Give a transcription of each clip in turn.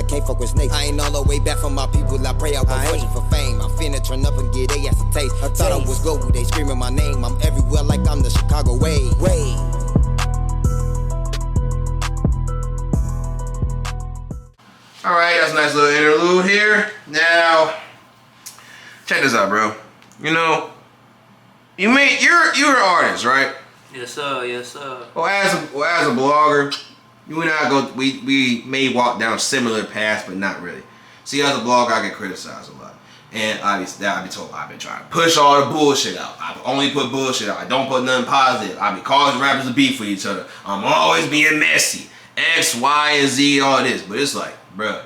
can't fuck with snakes. I ain't all the way back from my people, I pray I was searching for fame. I'm finna turn up and get they ass a taste. Thought I was good, they screaming my name. I'm everywhere like I'm the Chicago way. Alright, that's a nice little interlude here. Now, check this out, bro. You know, you're an artist, right? Yes, sir. Yes, sir. Well, as a blogger, you and I we may walk down similar paths, but not really. See, as a blogger, I get criticized a lot, and obviously, I've been trying to push all the bullshit out. I only put bullshit out. I don't put nothing positive. I be causing rappers to beef with each other. I'm always being messy. X, Y, and Z, all this, but it's like, bruh,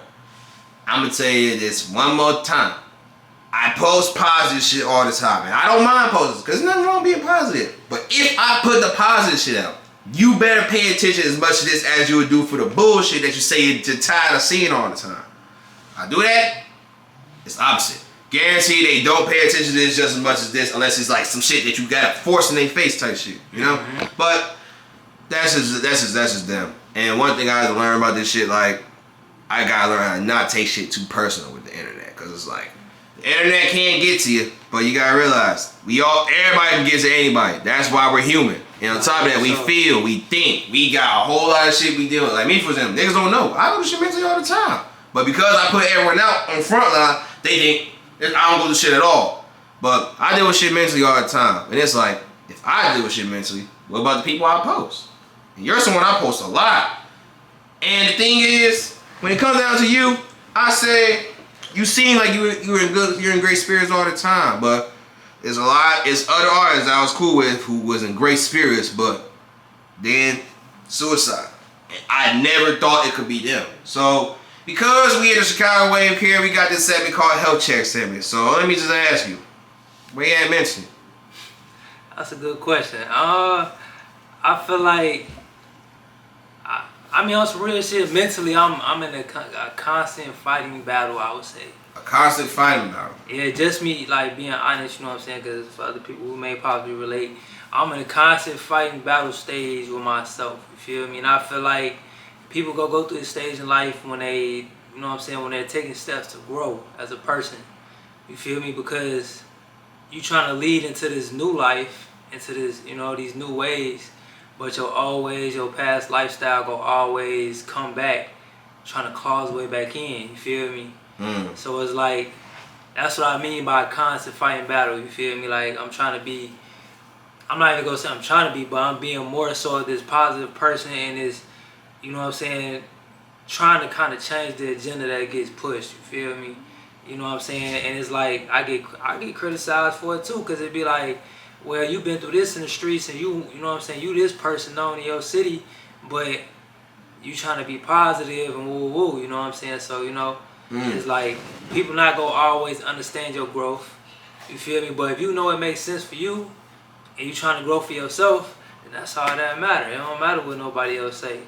I'm gonna tell you this one more time. I post positive shit all the time, and I don't mind posting because nothing wrong being positive. But if I put the positive shit out, you better pay attention as much to this as you would do for the bullshit that you say you're tired of seeing all the time. I do that, it's opposite. Guarantee they don't pay attention to this just as much as this, unless it's like some shit that you gotta force in their face type shit, you know? But that's just them. And one thing I had to learn about this shit, like, I gotta learn how to not take shit too personal with the internet, cause it's like, the internet can't get to you, but you gotta realize, everybody can get to anybody. That's why we're human. And on top of that, we feel, we think, we got a whole lot of shit we deal with. Like me, for example, niggas don't know. I do shit mentally all the time. But because I put everyone out on front line, they think I don't go to shit at all. But I deal with shit mentally all the time. And it's like, if I deal with shit mentally, what about the people I post? And you're someone I post a lot. And the thing is, when it comes down to you, I say, you seem like you're in great spirits all the time, but it's other artists I was cool with who was in great spirits, but then suicide. And I never thought it could be them. So because we in the Chicago wave here, we got this segment called Health Check segment. So let me just ask you, where you at mentally? That's a good question. I feel like, I mean, on some real shit, mentally, I'm in a constant fighting battle, I would say. A constant fighting battle? Yeah, just me, like, being honest, you know what I'm saying? Because for other people who may probably relate, I'm in a constant fighting battle stage with myself, you feel me? And I feel like people go through this stage in life when they, you know what I'm saying, when they're taking steps to grow as a person, you feel me? Because you trying to lead into this new life, into this, you know, these new ways, but your past lifestyle go always come back, trying to claw its way back in, you feel me? So it's like, that's what I mean by constant fighting battle, you feel me? Like, I'm trying to be, I'm not even gonna say I'm trying to be, but I'm being more so this positive person and this, you know what I'm saying, trying to kind of change the agenda that gets pushed, you feel me? You know what I'm saying? And it's like, I get criticized for it too, because it'd be like, well, you've been through this in the streets and you know what I'm saying, you this person known in your city, but you trying to be positive and woo woo, you know what I'm saying? So, you know, it's like, people not gonna always understand your growth, you feel me? But if you know it makes sense for you and you trying to grow for yourself, then that's all that matter. It don't matter what nobody else say.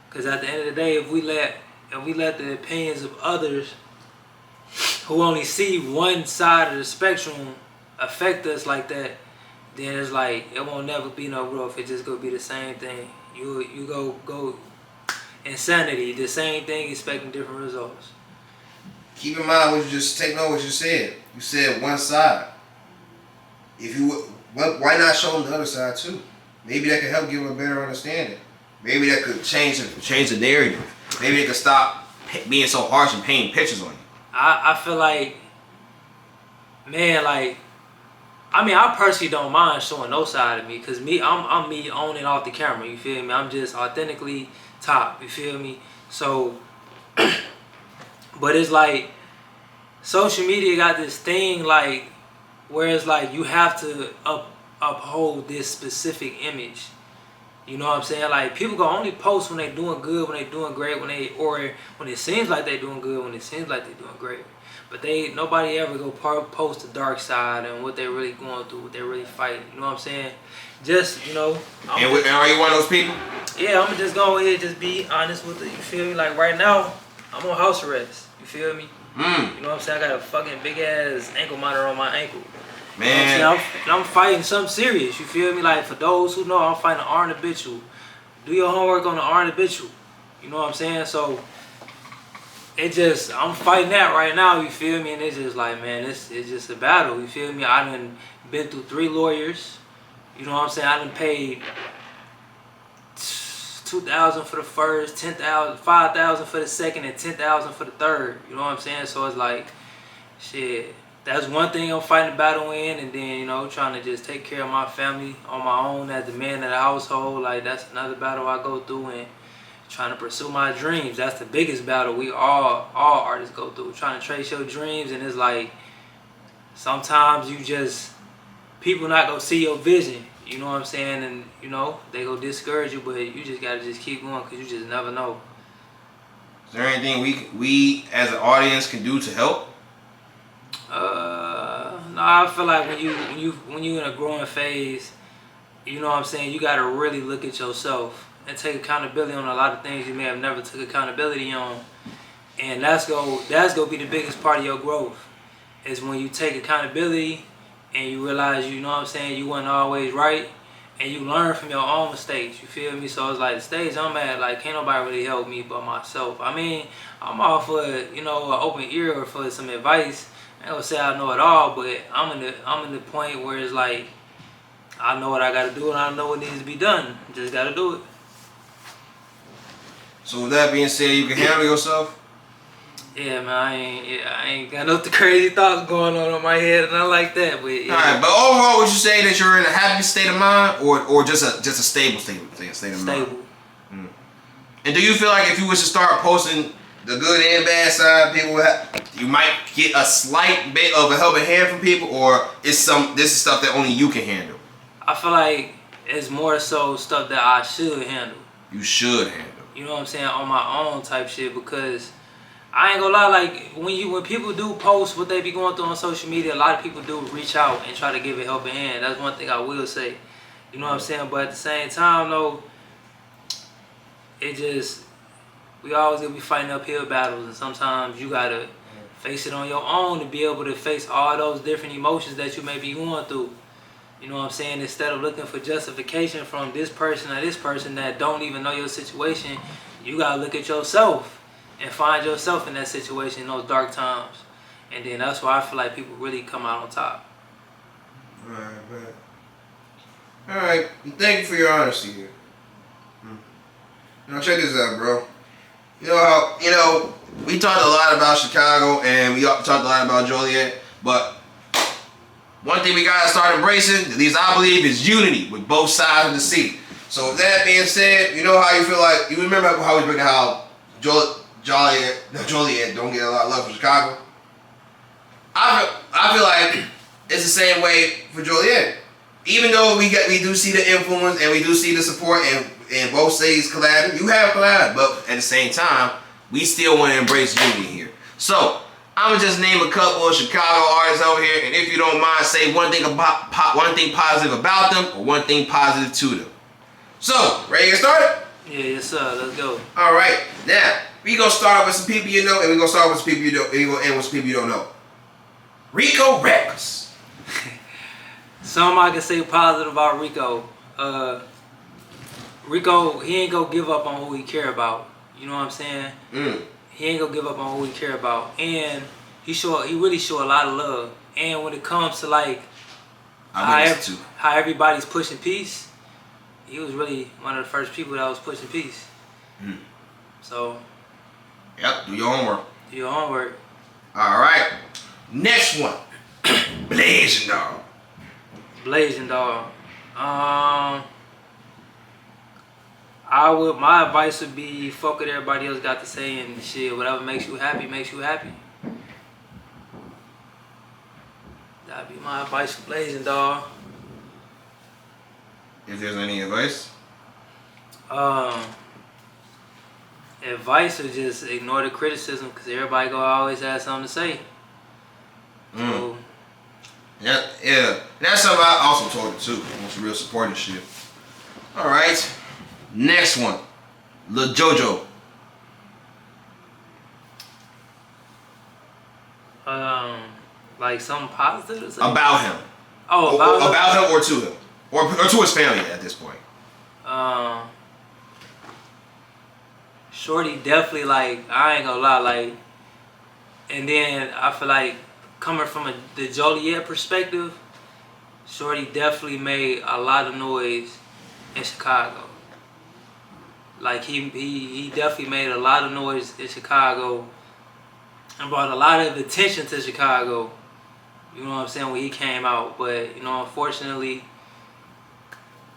Because at the end of the day, if we let the opinions of others who only see one side of the spectrum affect us like that, then it's like, it won't never be no growth. It just gonna be the same thing. You go insanity, the same thing, expecting different results. Keep in mind what you just take note what you said. You said one side. If you why not show them the other side too? Maybe that could help give them a better understanding. Maybe that could change the narrative. Maybe they could stop being so harsh and painting pictures on you. I feel like, man, like, I mean, I personally don't mind showing no side of me, because I'm me on and off the camera, you feel me? I'm just authentically top, you feel me? So, but it's like, social media got this thing, like, where it's like, you have to uphold this specific image. You know what I'm saying? Like, people gonna only post when they doing good, when they doing great, or when it seems like they doing good, when it seems like they doing great. But nobody ever go post the dark side and what they really going through, what they really fighting. You know what I'm saying? Just, you know. And are you one of those people? Yeah, I'm just go ahead, just be honest with it. You feel me? Like, right now, I'm on house arrest. You feel me? You know what I'm saying? I got a fucking big ass ankle monitor on my ankle. Man. You know what I'm saying? I'm fighting something serious. You feel me? Like, for those who know, I'm fighting an armed habitual. Do your homework on the armed habitual. You know what I'm saying? So, I'm fighting that right now, you feel me? And it's just like, man, it's just a battle, you feel me? I done been through 3 lawyers, you know what I'm saying? I done paid $2,000 for the first, $10,000, $5,000 for the second, and $10,000 for the third, you know what I'm saying? So it's like, shit, that's one thing I'm fighting the battle in, and then, you know, trying to just take care of my family on my own as the man of the household, like, that's another battle I go through, and trying to pursue my dreams. That's the biggest battle we all artists go through. Trying to trace your dreams, and it's like sometimes you just people not gonna see your vision. You know what I'm saying? And you know they go discourage you, but you just gotta just keep going because you just never know. Is there anything we as an audience can do to help? No, I feel like when you in a growing phase, you know what I'm saying. You gotta really look at yourself and take accountability on a lot of things you may have never took accountability on, and that's gonna be the biggest part of your growth. Is when you take accountability and you realize, you know what I'm saying, you wasn't always right, and you learn from your own mistakes. You feel me? So it's like the stage I'm at, like can't nobody really help me but myself. I mean, I'm all for, you know, an open ear or for some advice. I ain't gonna say I know it all, but I'm in the point where it's like I know what I gotta do and I know what needs to be done. Just gotta do it. So with that being said, you can handle yourself? Yeah, man, I ain't got no crazy thoughts going on in my head, and I like that. But yeah. All right, but overall, would you say that you're in a happy state of mind, or just a stable state of mind? Stable. And do you feel like if you was to start posting the good and bad side, you might get a slight bit of a helping hand from people, or this is stuff that only you can handle? I feel like it's more so stuff that I should handle. You should handle. You know what I'm saying, on my own type shit, because I ain't gonna lie, like when people do post what they be going through on social media, a lot of people do reach out and try to give a helping hand. That's one thing I will say. You know what I'm saying? But at the same time though, we always gonna be fighting uphill battles, and sometimes you gotta face it on your own to be able to face all those different emotions that you may be going through. You know what I'm saying? Instead of looking for justification from this person or this person that don't even know your situation, you gotta look at yourself and find yourself in that situation in those dark times. And then that's why I feel like people really come out on top. Alright, man. Alright, thank you for your honesty here. Now check this out, bro. You know how, we talked a lot about Chicago and we talked a lot about Joliet, but one thing we gotta start embracing, at least I believe, is unity with both sides of the city. So with that being said, you know how you feel like, you remember how we bring how Joliet don't get a lot of love from Chicago? I feel like it's the same way for Joliet. Even though we do see the influence and we do see the support and both cities collabing, you have collabed, but at the same time, we still want to embrace unity here. So I'm gonna just name a couple of Chicago artists over here, and if you don't mind, say one thing positive about them or one thing positive to them. So, ready to get started? Yeah, yes sir, let's go. All right, now we gonna start with some people you know, and we gonna start with some people you don't, and we gonna end with some people you don't know. Rico Recklezz. Something I can say positive about Rico. Rico, he ain't gonna give up on who he care about. You know what I'm saying? He ain't gonna give up on who he care about, and he really show a lot of love. And when it comes to like how everybody's pushing peace, he was really one of the first people that was pushing peace. So, yep, do your homework. Do your homework. All right, next one, Blasian Doll. Blasian Doll. My advice would be fuck what everybody else got to say and shit. Whatever makes you happy makes you happy. That'd be my advice for Blasian Doll. If there's any advice? Advice is just ignore the criticism because everybody gonna always have something to say. So, yeah. That's something I also told her too. On some real supporting shit. All right. Next one, Lil JoJo. Like something positive to say? About him. Oh, about him or to him, or to his family at this point. Shorty definitely, like, I ain't gonna lie, like And then I feel like coming from the Joliet perspective, Shorty definitely made a lot of noise in Chicago. Like he definitely made a lot of noise in Chicago and brought a lot of attention to Chicago. You know what I'm saying, when he came out. But, you know, unfortunately,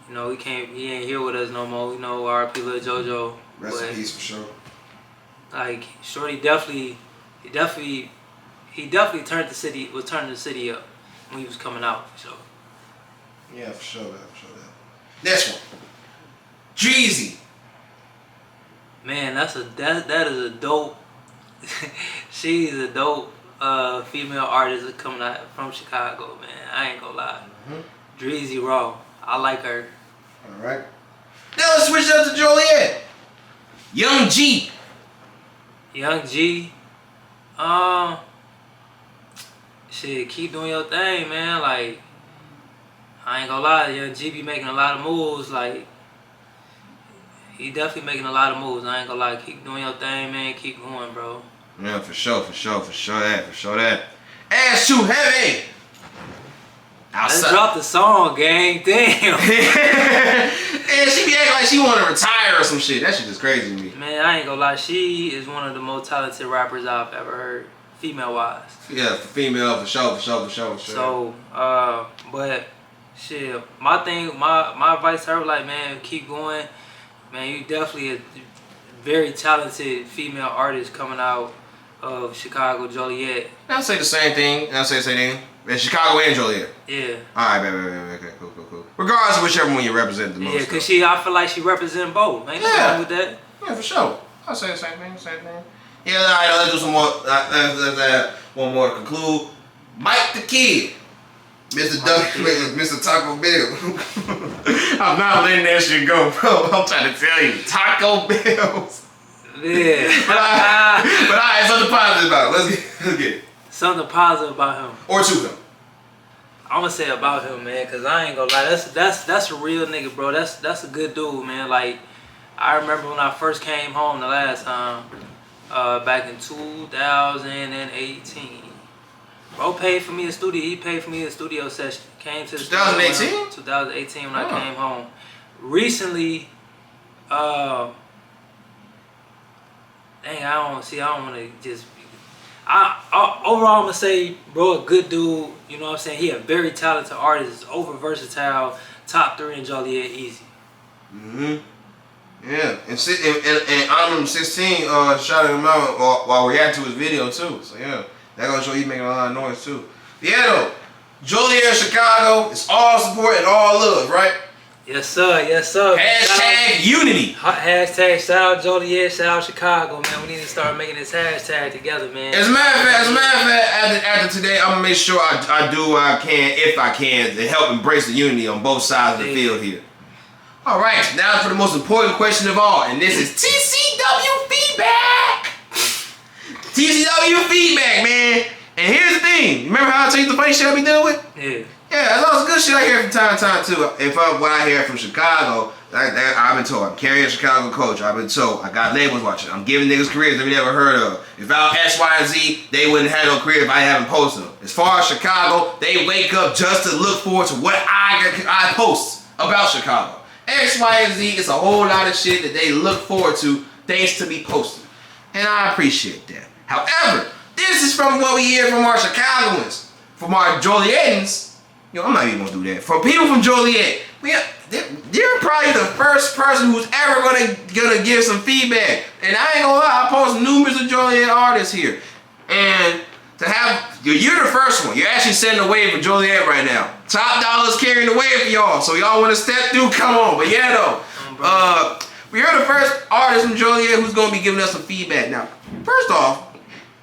you know, he ain't here with us no more. You know, R.I.P. Lil JoJo. Rest in peace for sure. Like, Shorty definitely turned the city up when he was coming out, for sure. Yeah, for sure that. Next one. Dreezy. Man, that is a dope. She's a dope female artist coming out from Chicago, man. I ain't gonna lie. Dreezy Raw. I like her. Alright. Now let's switch up to Joliet. Young G. Young G. Shit, keep doing your thing, man. Like, I ain't gonna lie, Young G be making a lot of moves. Like, he definitely making a lot of moves. I ain't gonna lie, keep doing your thing, man. Keep going, bro. Yeah, for sure that. Ass too heavy. Let's drop the song, gang. Damn. And she be acting like she want to retire or some shit. That shit is crazy to me. Man, I ain't gonna lie. She is one of the most talented rappers I've ever heard, female-wise. Yeah, for female, for sure. So, but shit, my advice to her, like, man, keep going. Man, you definitely a very talented female artist coming out of Chicago, Joliet. I'll say the same thing. In Chicago and Joliet. Yeah. Alright, baby. Okay, cool. Regardless of whichever one you represent the most. Yeah, cause I feel like she represent both. Ain't nothing wrong with that. Yeah, for sure. I'll say the same thing. Yeah, alright, let's do some more. Let's add one more to conclude. Mike the Kid. Mr. Taco Bell. I'm not letting that shit go, bro. I'm trying to tell you. Taco Bells. Yeah. But alright, something positive about it. Let's get it. Something positive about him. Or to him. I'm gonna say about him, man, cause I ain't gonna lie. That's a real nigga, bro. That's a good dude, man. Like, I remember when I first came home the last time, back in 2018. Bro paid for me a studio. He paid for me a studio session. Came to the 2018? 2018 when I came home. Recently, dang, I don't want to just. Overall, I'm gonna say, bro, a good dude. You know what I'm saying? He a very talented artist, over versatile, top 3 in Joliet, easy. Yeah, and Honorable 16 shouted him out while reacting to his video too. So yeah, that gonna show you making a lot of noise too. Yeah, though, Joliet, Chicago, it's all support and all love, right? Yes, sir. Hashtag unity. Hashtag shout out Joliet, shout out Chicago, man. We need to start making this hashtag together, man. As a matter of fact, after today, I'm gonna make sure I do what I can, if I can, to help embrace the unity on both sides of the field here. All right, now for the most important question of all, and this is TCW feedback. TCW feedback, man. And here's the thing. Remember how I told you the funny shit I be dealing with? Yeah. Yeah, there's also good shit I hear from time to time too. What I hear from Chicago, I've been told I'm carrying a Chicago culture. I've been told I got labels watching. I'm giving niggas careers they've never heard of. If I was X, Y, and Z, they wouldn't have no career if I haven't posted them. As far as Chicago, they wake up just to look forward to what I post about Chicago. X, Y, and Z, it's a whole lot of shit that they look forward to thanks to me posting. And I appreciate that. However, this is from what we hear from our Chicagoans, from our Jolietans. I'm not even gonna do that. For people from Joliet, you're probably the first person who's ever gonna give some feedback. And I ain't gonna lie, I post numerous of Joliet artists here. And to have, you're the first one. You're actually setting the wave for Joliet right now. Top Dollar's carrying the wave for y'all. So y'all wanna step through, come on. But yeah though, we're the first artist from Joliet who's gonna be giving us some feedback. Now, first off,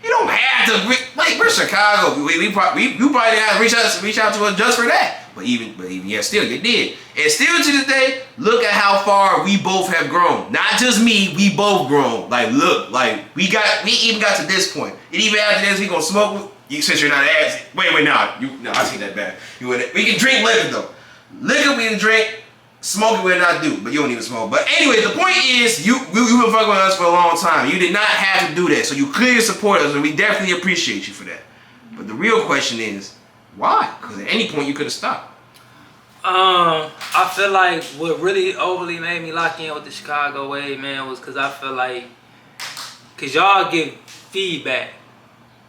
you don't have to, like, we're Chicago. You probably didn't have to reach out to us just for that. But even yeah, still, you did. And still to this day, look at how far we both have grown. Not just me, we both grown. Like, look, like, we even got to this point. And even after this, we gonna smoke. Since you're not asking. Wait, no, I take that back. We can drink liquor, though. Liquor we can drink. Smoking would not do, but you don't even smoke. But anyway, the point is, you've been fucking with us for a long time. You did not have to do that, so you clearly support us, and we definitely appreciate you for that. But the real question is, why? Because at any point you could have stopped. I feel like what really overly made me lock in with the Chicago wave, man, was because I feel like, cause y'all give feedback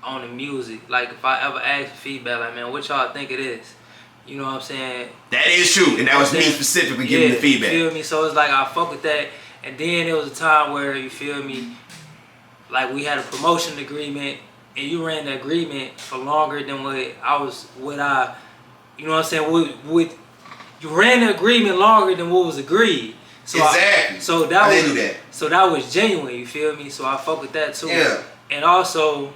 on the music. Like if I ever ask for feedback, like, man, what y'all think it is? You know what I'm saying? That is true, and that was me specifically giving the feedback. You feel me? So it's like I fuck with that. And then there was a time where, you feel me, like we had a promotion agreement, and you ran the agreement for longer than you know what I'm saying? You ran the agreement longer than what was agreed. So exactly. So that was genuine, you feel me? So I fuck with that too. Yeah. And also,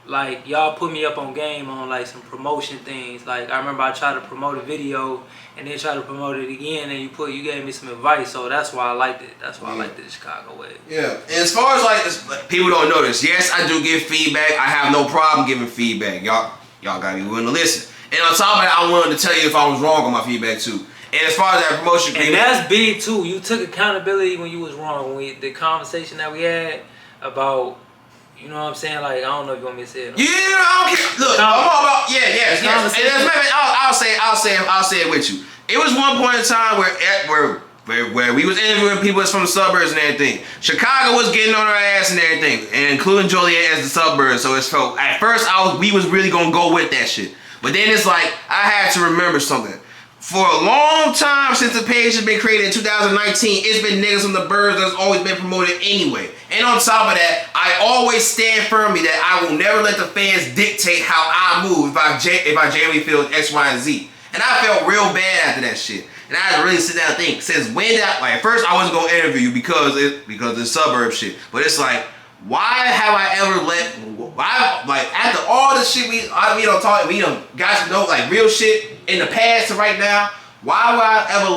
like, y'all put me up on game on like some promotion things. Like I remember I tried to promote a video and then tried to promote it again, and you gave me some advice, so that's why I liked it. That's why I liked the Chicago way. Yeah. And as far as like people don't know this, yes, I do give feedback. I have no problem giving feedback. Y'all gotta be willing to listen. And on top of that, I'm willing to tell you if I was wrong on my feedback too. And as far as that promotion agreement, and that's big too. You took accountability when you was wrong. The conversation that we had about, you know what I'm saying? Like, I don't know if you want me to say it. Yeah, I don't care. Look, I'm all about yes. And I'll say it with you. It was one point in time where we was interviewing people that's from the suburbs and everything. Chicago was getting on our ass and everything, and including Joliet as the suburbs. So it's felt at first we was really gonna go with that shit. But then it's like, I had to remember something. For a long time since the page has been created in 2019, it's been niggas from the birds that's always been promoted anyway. And on top of that, I always stand firmly that I will never let the fans dictate how I move if I genuinely feel X, Y, and Z. And I felt real bad after that shit. And I had to really sit down and think, since when did at first I wasn't gonna interview you because it's suburb shit. But it's like, why have I ever after all the shit we don't got to know, like real shit in the past to right now, why would I ever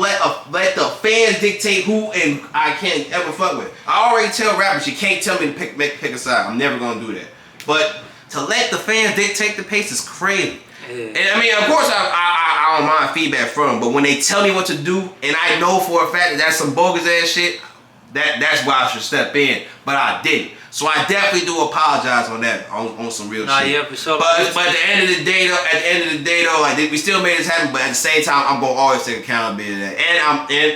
let the fans dictate who and I can't ever fuck with? I already tell rappers, you can't tell me to pick a side. I'm never gonna do that. But to let the fans dictate the pace is crazy. And I mean, of course, I don't mind feedback from them, but when they tell me what to do, and I know for a fact that that's some bogus ass shit, that's why I should step in. But I didn't. So I definitely do apologize on that, on some real shit. Yeah, for sure. But at the end of the day though, like we still made this happen. But at the same time, I'm gonna always take accountability of that, and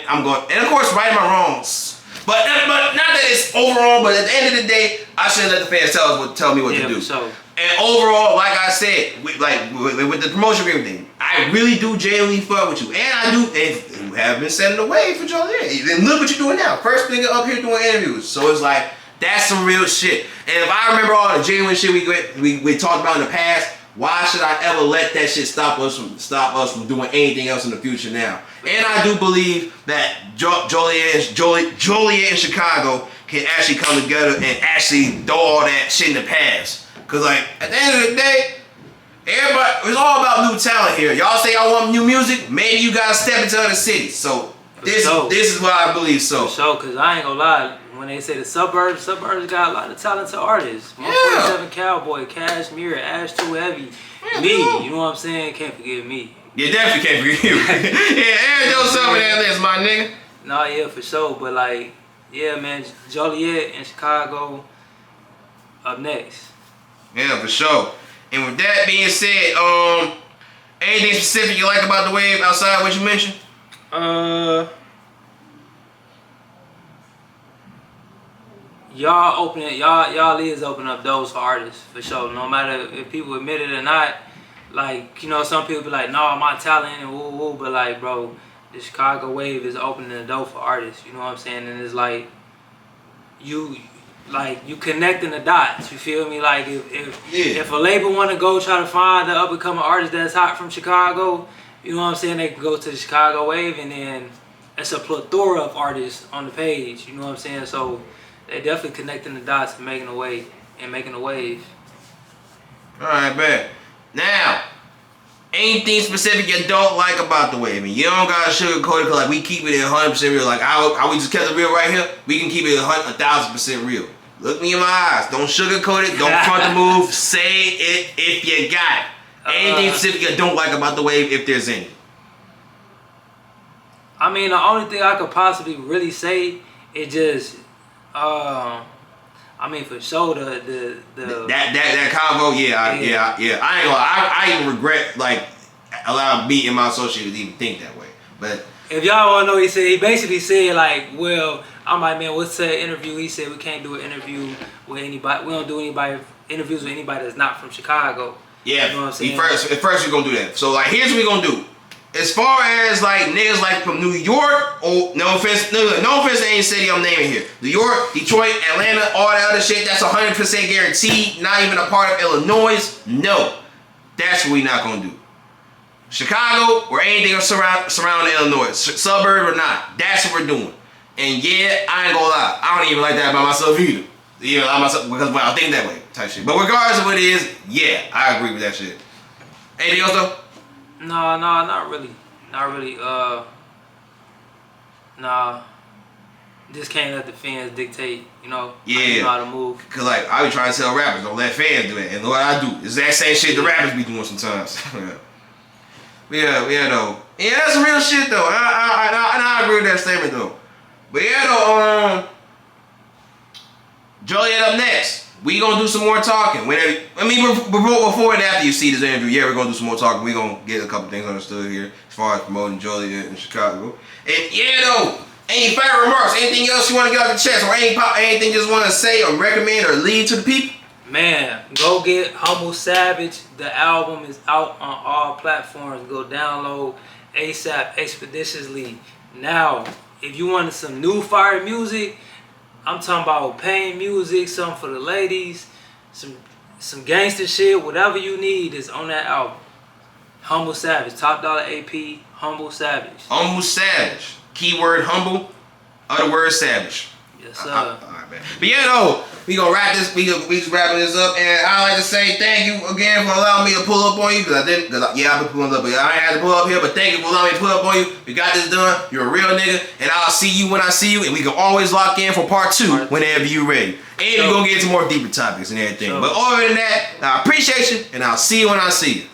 I'm going, and of course, right my wrongs. But not that it's overall. But at the end of the day, I shouldn't let the fans tell me what to do. For sure. And overall, like I said, with the promotion agreement thing, I really do genuinely fuck with you, and I do. And you have been setting the way for Joliet. And look what you're doing now. First nigga up here doing interviews. So it's like, that's some real shit. And if I remember all the genuine shit we talked about in the past, why should I ever let that shit stop us from doing anything else in the future now? And I do believe that Joliet and Chicago can actually come together and actually throw all that shit in the past. Cause like at the end of the day, it's all about new talent here. Y'all say y'all want new music, maybe you gotta step into other cities. So this is what I believe. So for sure, cause I ain't gonna lie. When they say the suburbs got a lot of talented artists. 147 Cowboy, Cashmere, Ash Too Heavy, me. You know what I'm saying? Can't forget me. You definitely can't forget you. Yeah, add yourself in that list, my nigga. Nah, yeah, for sure. But like, yeah, man, Joliet and Chicago up next. Yeah, for sure. And with that being said, anything specific you like about the wave outside what you mentioned? Y'all is opening up doors for artists for sure. No matter if people admit it or not. Like, you know, some people be like, no, my talent and woo woo, but like, bro, the Chicago wave is opening the door for artists. You know what I'm saying? And it's like you connecting the dots. You feel me? Like if a label want to go try to find the up and coming artist that's hot from Chicago, you know what I'm saying? They can go to the Chicago wave, and then it's a plethora of artists on the page. You know what I'm saying? So they definitely connecting the dots and making a wave. All right, bet. Now, anything specific you don't like about the wave? I mean, you don't gotta sugarcoat it, cause like we keep it 100% real. Like how we just kept it real right here. We can keep it 1,000% real. Look me in my eyes. Don't sugarcoat it. Don't front the move. Say it if you got it. Anything specific you don't like about the wave, if there's any. I mean, the only thing I could possibly really say is just, I mean, for sure that convo, yeah. I ain't gonna. I even regret like allowing me and my associates to even think that way. But if y'all wanna know, he basically said like, well, I'm like, man, what's the interview? He said we can't do an interview with anybody. We don't do interviews with anybody that's not from Chicago. Yeah, you know what I'm saying? First we're gonna do that. So like, here's what we're gonna do. As far as like niggas like from New York, or no offense to any city I'm naming here. New York, Detroit, Atlanta, all that other shit, that's 100% guaranteed. Not even a part of Illinois. No, that's what we not gonna do. Chicago or anything surrounding Illinois, suburb or not, that's what we're doing. And yeah, I ain't gonna lie, I don't even like that about myself either. You know, because I think that way type shit. But regardless of what it is, yeah, I agree with that shit. Anything else though? No, not really. Not really. Nah. Just can't let the fans dictate, you know. Yeah. You know how to move. Cause like I be trying to tell rappers, don't let fans do it. And what I do is that same shit the rappers be doing sometimes. yeah, though. Yeah, that's real shit though. I agree with that statement though. But yeah though, Joliet up next. We gonna do some more talking. Before and after you see this interview, yeah, we're gonna do some more talking. We gonna get a couple things understood here as far as promoting Joliet in Chicago. And yeah, though, any final remarks, anything else you want to get off the chest, or anything you just want to say or recommend or lead to the people? Man, go get Humble Savage. The album is out on all platforms. Go download ASAP, expeditiously. Now, if you wanted some new fire music, I'm talking about pain music, something for the ladies, some gangster shit, whatever you need is on that album. Humble Savage, Top Dolla AP, Humble Savage. Humble Savage. Keyword humble, other word savage. Yes, sir. Alright, man. But yeah, though, we gonna wrap this. We wrapping this up, and I like to say thank you again for allowing me to pull up on you, because I've been pulling up, but I ain't had to pull up here. But thank you for allowing me to pull up on you. We got this done. You're a real nigga, and I'll see you when I see you, and we can always lock in for part 2 whenever you ready. And we're gonna get into more deeper topics and everything. But other than that, I appreciate you, and I'll see you when I see you.